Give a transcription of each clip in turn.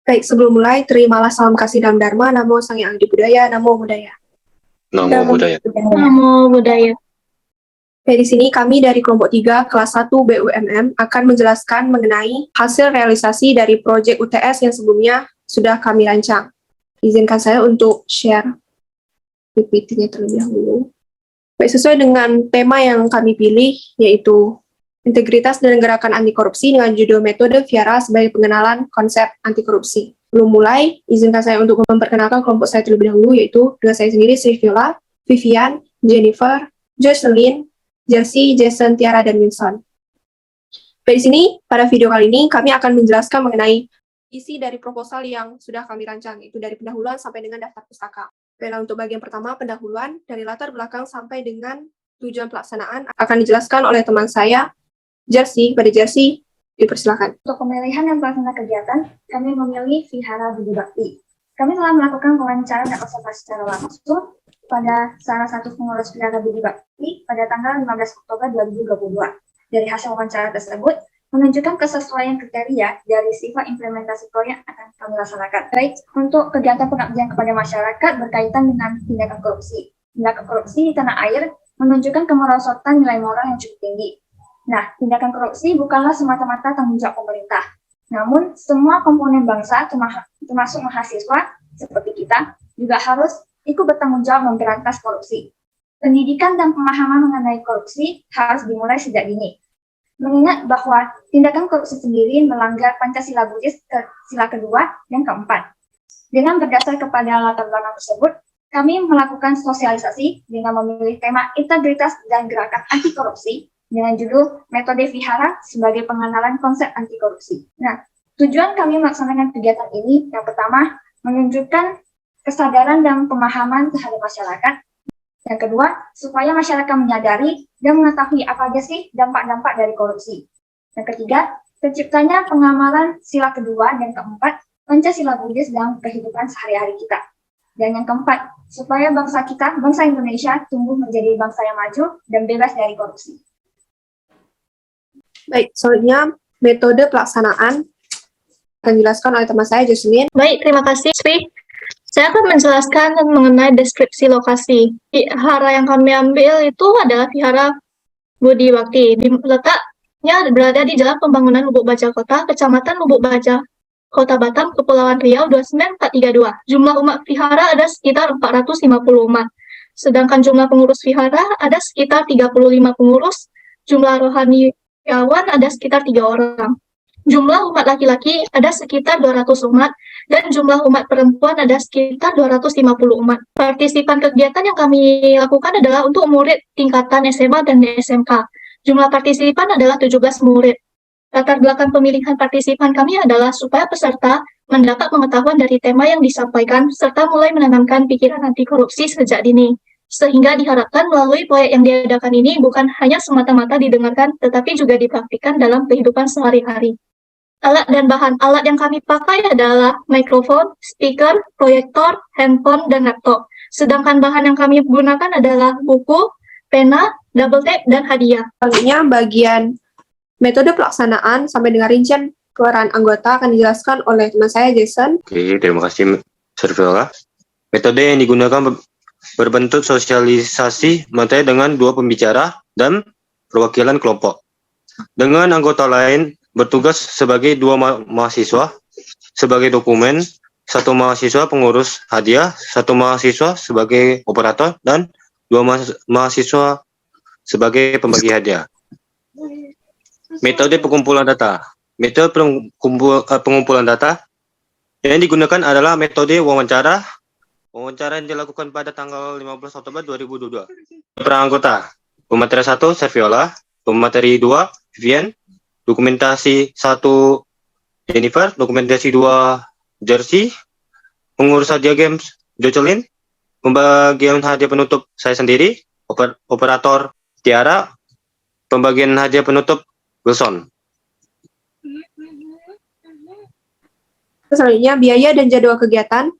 Baik, sebelum mulai, terimalah salam kasih dalam Dharma, Namo Sang Yang Adi Budaya, Namo Buddhaya. Namo Buddhaya. Namo Buddhaya. Di sini kami dari kelompok 3 kelas 1 BUMM akan menjelaskan mengenai hasil realisasi dari proyek UTS yang sebelumnya sudah kami rancang. Izinkan saya untuk share PPT-nya terlebih dahulu. Baik, sesuai dengan tema yang kami pilih, yaitu integritas dan gerakan anti korupsi dengan judul metode Viara sebagai pengenalan konsep anti korupsi. Belum mulai, izinkan saya untuk memperkenalkan kelompok saya terlebih dahulu, yaitu dengan saya sendiri, Sri Viola, Vivian, Jennifer, Jocelyn, Jersey, Jason, Tiara, dan Wilson. Di sini, pada video kali ini, kami akan menjelaskan mengenai isi dari proposal yang sudah kami rancang, itu dari pendahuluan sampai dengan daftar pustaka. Untuk bagian pertama, pendahuluan, dari latar belakang sampai dengan tujuan pelaksanaan, akan dijelaskan oleh teman saya, Jersey. Pada Jersey, dipersilakan. Untuk pemilihan dan pelaksana kegiatan, kami memilih Vihara Budi Bakti. Kami telah melakukan wawancara dan observasi secara langsung pada salah satu pengurus Vihara Budi Bakti pada tanggal 15 Oktober 2022. Dari hasil wawancara tersebut, menunjukkan kesesuaian kriteria dari sifat implementasi proyek akan kami laksanakan. Baik, untuk kegiatan pengabdian kepada masyarakat berkaitan dengan tindakan korupsi. Tindakan korupsi di tanah air menunjukkan kemerosotan nilai moral yang cukup tinggi. Nah, tindakan korupsi bukanlah semata-mata tanggung jawab pemerintah. Namun, semua komponen bangsa, termasuk mahasiswa seperti kita, juga harus ikut bertanggung jawab memberantas korupsi. Pendidikan dan pemahaman mengenai korupsi harus dimulai sejak dini. Mengingat bahwa tindakan korupsi sendiri melanggar Pancasila Buddhis sila kedua dan keempat. Dengan berdasar kepada latar belakang tersebut, kami melakukan sosialisasi dengan memilih tema integritas dan gerakan anti korupsi dengan judul metode Vihara sebagai pengenalan konsep anti korupsi. Nah, tujuan kami melaksanakan kegiatan ini yang pertama, menunjukkan kesadaran dan pemahaman terhadap masyarakat. Yang kedua, supaya masyarakat menyadari dan mengetahui apa aja sih dampak-dampak dari korupsi. Yang ketiga, terciptanya pengamalan sila kedua dan keempat, Pancasila Buddhis dalam kehidupan sehari-hari kita. Dan yang keempat, supaya bangsa kita, bangsa Indonesia, tumbuh menjadi bangsa yang maju dan bebas dari korupsi. Baik, selanjutnya metode pelaksanaan akan dijelaskan oleh teman saya, Jocelyn. Baik, terima kasih, Sri. Saya akan menjelaskan mengenai deskripsi lokasi. Vihara yang kami ambil itu adalah Vihara Budi Bakti. Letaknya berada di Jalan Pembangunan Lubuk Baja Kota, Kecamatan Lubuk Baja, Kota Batam, Kepulauan Riau 29432. Jumlah umat Vihara ada sekitar 450 umat. Sedangkan jumlah pengurus Vihara ada sekitar 35 pengurus. Jumlah rohaniawan ada sekitar 3 orang. Jumlah umat laki-laki ada sekitar 200 umat, dan jumlah umat perempuan ada sekitar 250 umat. Partisipan kegiatan yang kami lakukan adalah untuk murid tingkatan SMA dan SMK. Jumlah partisipan adalah 17 murid. Latar belakang pemilihan partisipan kami adalah supaya peserta mendapat pengetahuan dari tema yang disampaikan, serta mulai menanamkan pikiran anti korupsi sejak dini. Sehingga diharapkan melalui proyek yang diadakan ini bukan hanya semata-mata didengarkan, tetapi juga dipraktikkan dalam kehidupan sehari-hari. Alat dan bahan alat yang kami pakai adalah mikrofon, speaker, proyektor, handphone, dan laptop. Sedangkan bahan yang kami gunakan adalah buku, pena, double tape, dan hadiah. Selanjutnya, bagian metode pelaksanaan sampai dengan rincian peran anggota akan dijelaskan oleh teman saya, Jason. Oke, terima kasih, Sri Viola. Metode yang digunakan berbentuk sosialisasi materi dengan 2 pembicara dan perwakilan kelompok. Dengan anggota lain bertugas sebagai 2 mahasiswa sebagai dokumen, 1 mahasiswa pengurus hadiah, 1 mahasiswa sebagai operator, dan 2 mahasiswa sebagai pembagi hadiah. Metode pengumpulan data. Metode pengumpulan data yang digunakan adalah metode wawancara. Wawancara yang dilakukan pada tanggal 15 Oktober 2022. Peran anggota. Pemateri 1, Sri Viola. Pemateri 2, Vivian. Dokumentasi 1, Jennifer. Dokumentasi 2, Jersey. Pengurus hadiah games, Jocelyn. Pembagian hadiah penutup, saya sendiri. Operator, Tiara. Pembagian hadiah penutup, Wilson. Selanjutnya, biaya dan jadwal kegiatan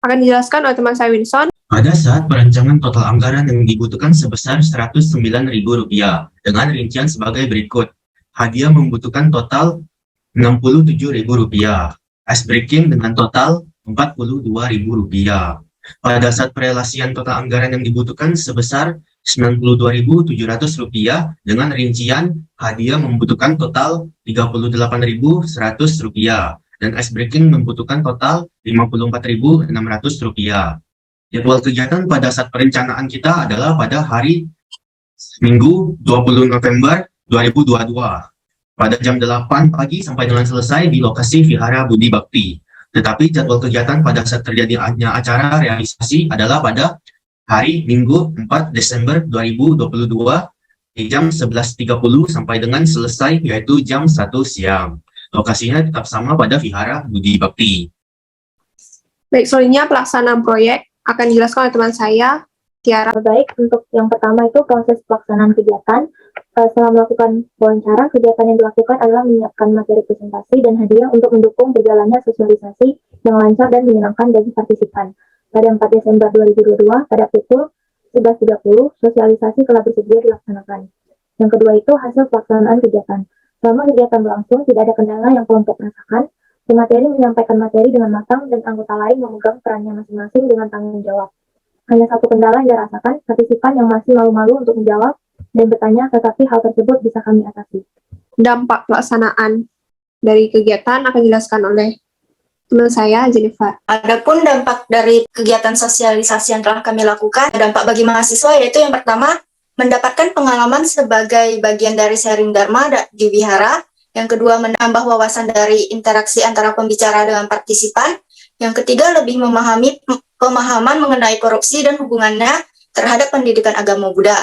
akan dijelaskan oleh teman saya, Wilson. Pada saat perancangan total anggaran yang dibutuhkan sebesar Rp109.000 dengan rincian sebagai berikut. Hadiah membutuhkan total Rp67.000. ice breaking dengan total Rp42.000. Pada saat perelasian total anggaran yang dibutuhkan sebesar Rp92.700 dengan rincian hadiah membutuhkan total Rp38.100 dan ice breaking membutuhkan total Rp54.600. Jadwal kegiatan pada saat perencanaan kita adalah pada hari Minggu 20 November 2022 pada jam 8 pagi sampai dengan selesai di lokasi Vihara Budi Bakti. Tetapi jadwal kegiatan pada saat terjadinya acara realisasi adalah pada hari Minggu 4 Desember 2022 di jam 11.30 sampai dengan selesai yaitu jam 1 siang. Lokasinya tetap sama pada Vihara Budi Bakti. Baik, selanjutnya pelaksanaan proyek akan dijelaskan oleh teman saya, Tiara. Baik, untuk yang pertama itu proses pelaksanaan kegiatan. Setelah melakukan wawancara, kegiatan yang dilakukan adalah menyiapkan materi presentasi dan hadiah untuk mendukung berjalannya sosialisasi yang lancar dan menyenangkan bagi partisipan. Pada 4 Desember 2022, pada pukul 11.30, sosialisasi telah bersedia dilaksanakan. Yang kedua itu hasil pelaksanaan kegiatan. Selama kegiatan berlangsung, tidak ada kendala yang kelompok rasakan. Pemateri menyampaikan materi dengan matang dan anggota lain memegang perannya masing-masing dengan tanggung jawab. Hanya satu kendala yang dirasakan, partisipan yang masih malu-malu untuk menjawab dan bertanya, tetapi hal tersebut bisa kami atasi. Dampak pelaksanaan dari kegiatan akan dijelaskan oleh teman saya, Jennifer. Adapun dampak dari kegiatan sosialisasi yang telah kami lakukan, dampak bagi mahasiswa yaitu yang pertama, mendapatkan pengalaman sebagai bagian dari sharing Dharma di Wihara. Yang kedua, menambah wawasan dari interaksi antara pembicara dengan partisipan. Yang ketiga, lebih memahami pemahaman mengenai korupsi dan hubungannya terhadap pendidikan agama Buddha.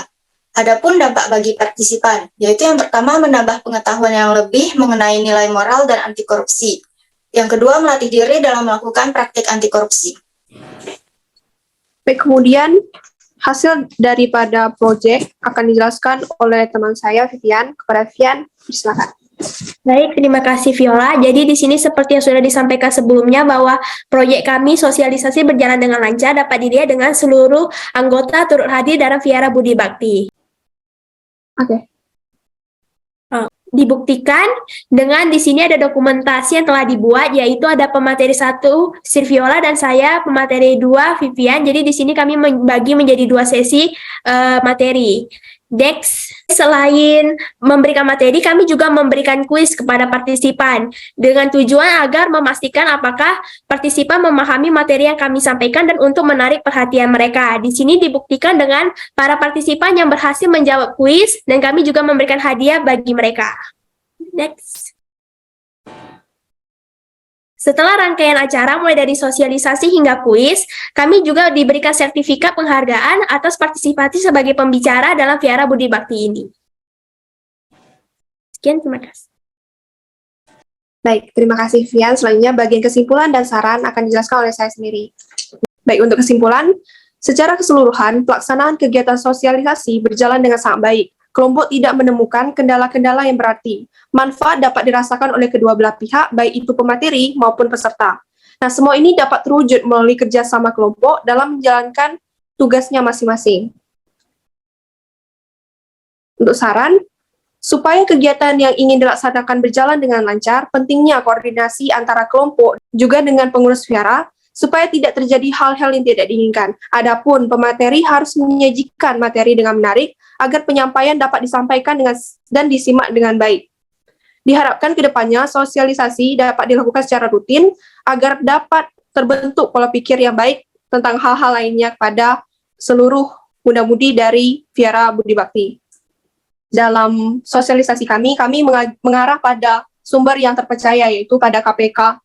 Adapun dampak bagi partisipan, yaitu yang pertama menambah pengetahuan yang lebih mengenai nilai moral dan anti korupsi. Yang kedua, melatih diri dalam melakukan praktik anti korupsi. Baik, kemudian hasil daripada proyek akan dijelaskan oleh teman saya, Vivian. Kepada Vivian, silakan. Baik, terima kasih Viola. Jadi di sini seperti yang sudah disampaikan sebelumnya bahwa proyek kami sosialisasi berjalan dengan lancar dapat dilihat dengan seluruh anggota turut hadir dalam Vihara Budi Bakti. Oke. Dibuktikan dengan di sini ada dokumentasi yang telah dibuat, yaitu ada pemateri 1 Sir Viola dan saya pemateri 2 Vivian. Jadi di sini kami membagi menjadi 2 sesi materi. Dex, selain memberikan materi, kami juga memberikan kuis kepada partisipan dengan tujuan agar memastikan apakah partisipan memahami materi yang kami sampaikan dan untuk menarik perhatian mereka. Di sini dibuktikan dengan para partisipan yang berhasil menjawab kuis dan kami juga memberikan hadiah bagi mereka. Next. Setelah rangkaian acara mulai dari sosialisasi hingga kuis, kami juga diberikan sertifikat penghargaan atas partisipasi sebagai pembicara dalam Vihara Budi Bakti ini. Sekian, terima kasih. Baik, terima kasih Vivian. Selanjutnya bagian kesimpulan dan saran akan dijelaskan oleh saya sendiri. Baik, untuk kesimpulan, secara keseluruhan pelaksanaan kegiatan sosialisasi berjalan dengan sangat baik. Kelompok tidak menemukan kendala-kendala yang berarti. Manfaat dapat dirasakan oleh kedua belah pihak, baik itu pemateri maupun peserta. Nah, semua ini dapat terwujud melalui kerjasama kelompok dalam menjalankan tugasnya masing-masing. Untuk saran, supaya kegiatan yang ingin dilaksanakan berjalan dengan lancar, pentingnya koordinasi antara kelompok juga dengan pengurus vihara, supaya tidak terjadi hal-hal yang tidak diinginkan. Adapun pemateri harus menyajikan materi dengan menarik, agar penyampaian dapat disampaikan dan disimak dengan baik. Diharapkan ke depannya sosialisasi dapat dilakukan secara rutin agar dapat terbentuk pola pikir yang baik tentang hal-hal lainnya pada seluruh muda-mudi dari Vihara Budi Bakti. Dalam sosialisasi kami mengarah pada sumber yang terpercaya, yaitu pada KPK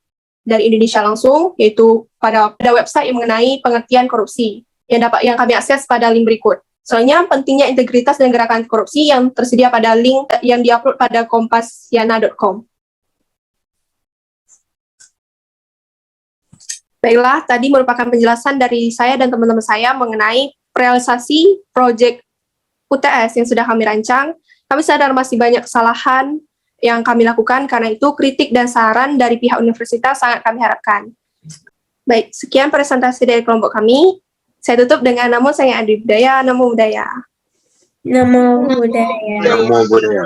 dari Indonesia langsung, yaitu pada website yang mengenai pengertian korupsi yang kami akses pada link berikut. Soalnya pentingnya integritas dan gerakan korupsi yang tersedia pada link yang diupload pada kompasiana.com. Baiklah, tadi merupakan penjelasan dari saya dan teman-teman saya mengenai realisasi proyek UTS yang sudah kami rancang. Kami sadar masih banyak kesalahan yang kami lakukan, karena itu kritik dan saran dari pihak universitas sangat kami harapkan. Baik, sekian presentasi dari kelompok kami. Saya tutup dengan namo saya Adi Budaya, namo budaya. Namo Buddhaya. Namo Buddhaya.